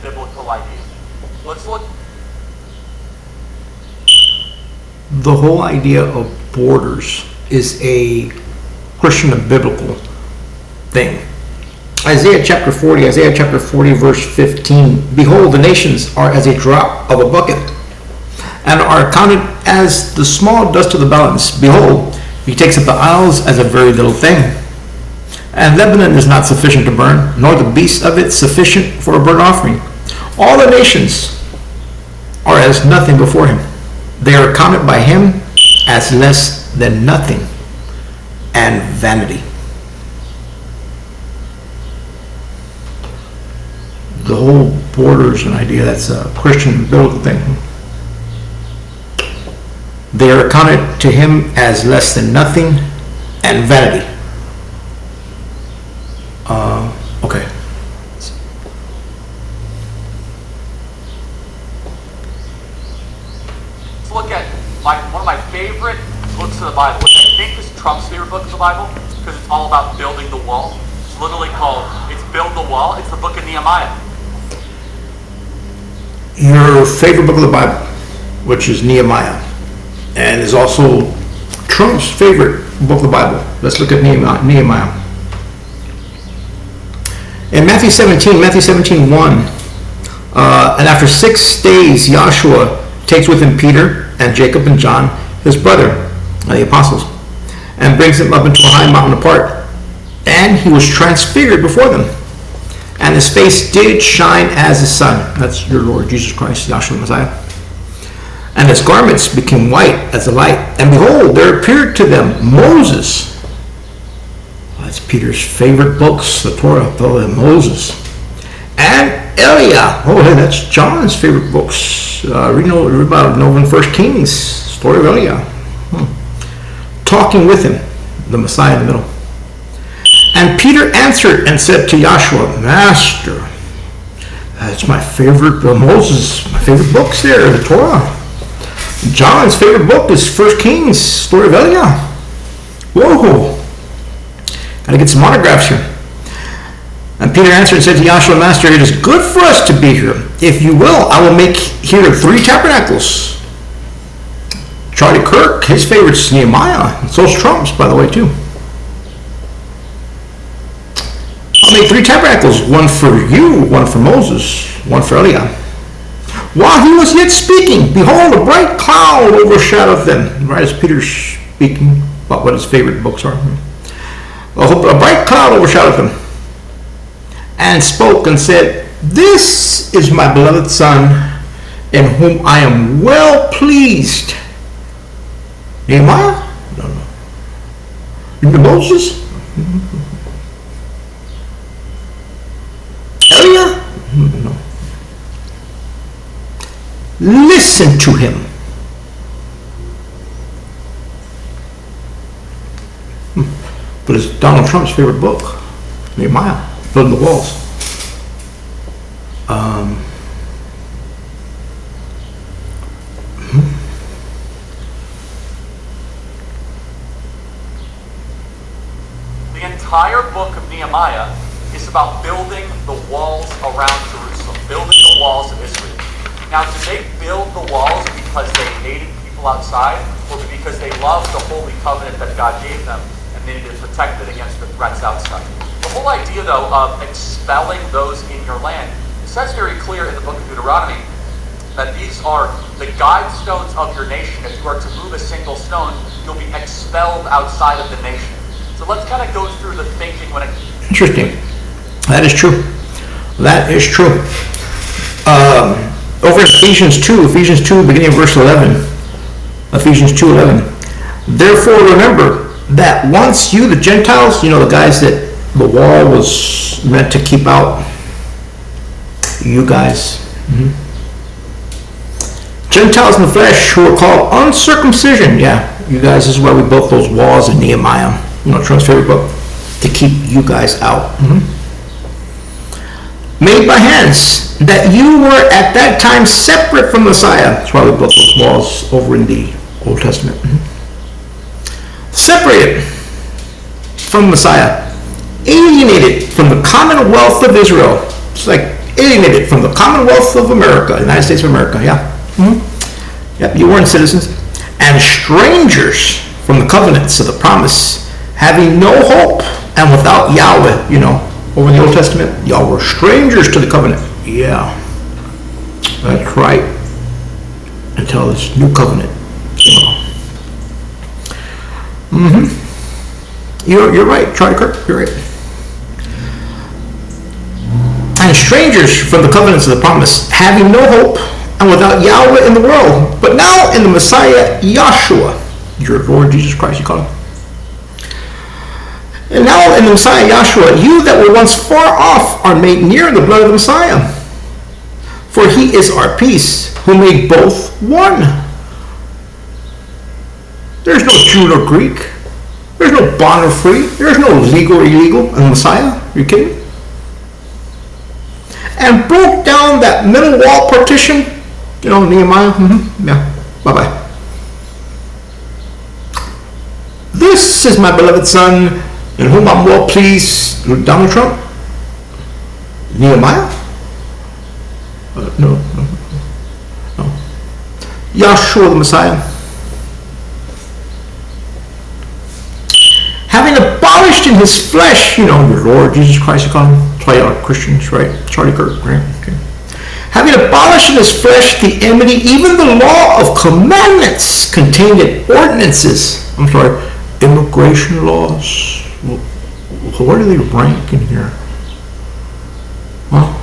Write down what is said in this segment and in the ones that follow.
biblical idea. Let's look. The whole idea of borders is a Christian and biblical thing. Isaiah chapter 40 verse 15. Behold, the nations are as a drop of a bucket, and are counted as the small dust of the balance. Behold, he takes up the isles as a very little thing. And Lebanon is not sufficient to burn, nor the beasts of it sufficient for a burnt offering. All the nations are as nothing before him. They are counted by him as less than nothing and vanity. The whole borders an idea that's a Christian biblical thing. They are accounted to him as less than nothing and vanity. Okay. Let's look at one of my favorite books of the Bible, which I think is Trump's favorite book of the Bible, because it's all about building the wall. It's literally called, it's Build the Wall. It's the book of Nehemiah. Your favorite book of the Bible, which is Nehemiah, and is also Trump's favorite book of the Bible. Let's look at Nehemiah. In Matthew 17, 1, and after 6 days, Joshua takes with him Peter and Jacob and John, his brother, the apostles, and brings them up into a high mountain apart. And he was transfigured before them, and his face did shine as the sun. That's your Lord Jesus Christ, Yahshua Messiah. And his garments became white as the light. And behold, there appeared to them Moses. That's Peter's favorite books, the Torah, Moses. And Eliah. Oh, hey, that's John's favorite books. Read about it over in 1 Kings, story of Eliah. Talking with him, the Messiah in the middle. And Peter answered and said to Joshua, Master, that's my favorite, Moses, my favorite books there, the Torah. John's favorite book is 1 Kings, story of Eliah. Whoa. Gotta get some autographs here. And Peter answered and said to Joshua, Master, it is good for us to be here. If you will, I will make here 3 tabernacles. Charlie Kirk, his favorite's Nehemiah. And so's Trump's, by the way, too. I'll make 3 tabernacles, one for you, one for Moses, one for Eliah. While he was yet speaking, behold, a bright cloud overshadowed them. Right as Peter's speaking about what his favorite books are. A bright cloud overshadowed them, and spoke and said, This is my beloved Son, in whom I am well pleased. Nehemiah? No. Moses? Eliah? No. Listen to him. But it's Donald Trump's favorite book, Nehemiah, Building the Walls. The entire book of Nehemiah is about building the walls around Jerusalem, building the walls of Israel. Now, did they build the walls because they hated people outside, or because they loved the holy covenant that God gave them and they needed to protect it against the threats outside? The whole idea, though, of expelling those in your land, it says very clear in the book of Deuteronomy that these are the guide stones of your nation. If you are to move a single stone, you'll be expelled outside of the nation. So let's kind of go through the thinking when it... Interesting. That is true. That is true. Over in Ephesians 2, beginning of verse 11. Ephesians 2:11. Therefore remember that once you, the Gentiles, the guys that the wall was meant to keep out, you guys, Gentiles in the flesh who are called uncircumcision, you guys, this is why we built those walls in Nehemiah, Trump's favorite book, to keep you guys out. Made by hands, that you were at that time separate from Messiah. That's why we built those walls over in the Old Testament. Separated from Messiah, alienated from the commonwealth of Israel. It's like alienated from the Commonwealth of America, United States of America, yeah. Yep, you weren't citizens. And strangers from the covenants of the promise, having no hope and without Yahweh, over in the Old Testament, y'all were strangers to the covenant. Yeah, that's right. Until this new covenant came along. You're right, Charlie Kirk, you're right. And strangers from the covenants of the promise, having no hope and without Yahweh in the world, but now in the Messiah, Yahshua, your Lord Jesus Christ, you call him. And now in the Messiah, Yahshua, you that were once far off are made near in the blood of the Messiah. For he is our peace, who made both one. There's no Jew nor Greek. There's no bond or free. There's no legal or illegal in the Messiah. Are you kidding? And broke down that middle wall partition. Nehemiah. Yeah. Bye-bye. This is my beloved son, in whom I'm well pleased. Donald Trump? Nehemiah? No. Yahshua the Messiah. Having abolished in his flesh, your Lord Jesus Christ, you call him. That's why y'all are Christians, right? Charlie Kirk, right? Okay. Having abolished in his flesh the enmity, even the law of commandments contained in ordinances. Immigration laws. Where do they rank in here? Huh?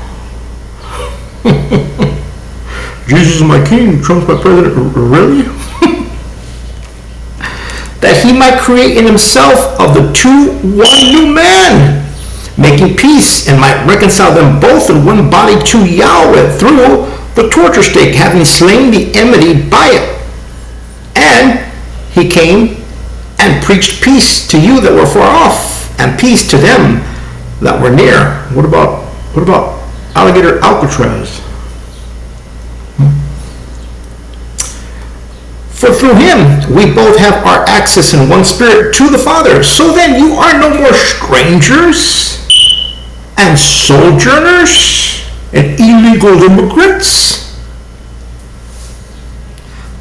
Jesus is my king, Trump's my president. Really? That he might create in himself of the two one new man, making peace, and might reconcile them both in one body to Yahweh through the torture stake, having slain the enmity by it. And he came and preached peace to you that were far off, and peace to them that were near. What about Alligator Alcatraz? For through him we both have our access in one spirit to the Father. So then you are no more strangers and sojourners and illegal immigrants,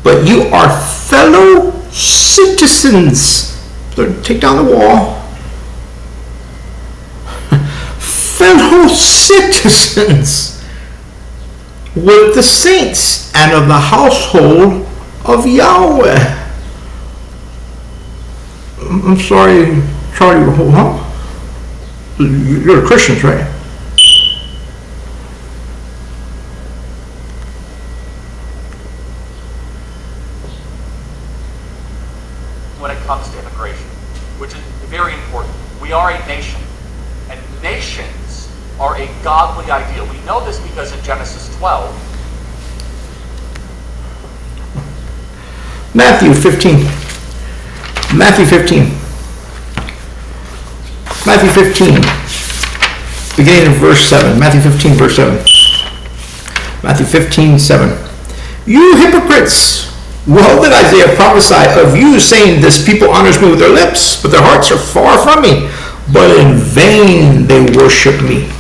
but you are fellow citizens. Take down the wall. Fellow citizens with the saints and of the household of Yahweh. I'm sorry, Charlie, huh? You're Christians, right? When it comes to immigration, which is very important, we are a nation, and nations are a godly idea. We know this because in Genesis 12, Matthew 15, beginning in verse 7. Matthew 15, verse 7. Matthew 15, 7. You hypocrites! Well did Isaiah prophesy of you, saying, this people honors me with their lips, but their hearts are far from me. But in vain they worship me,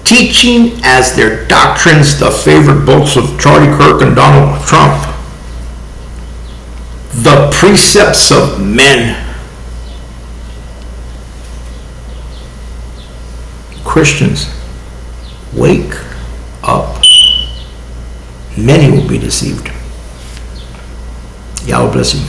teaching as their doctrines the favorite books of Charlie Kirk and Donald Trump, the precepts of men. Christians, wake up. Many will be deceived. Yahweh bless you.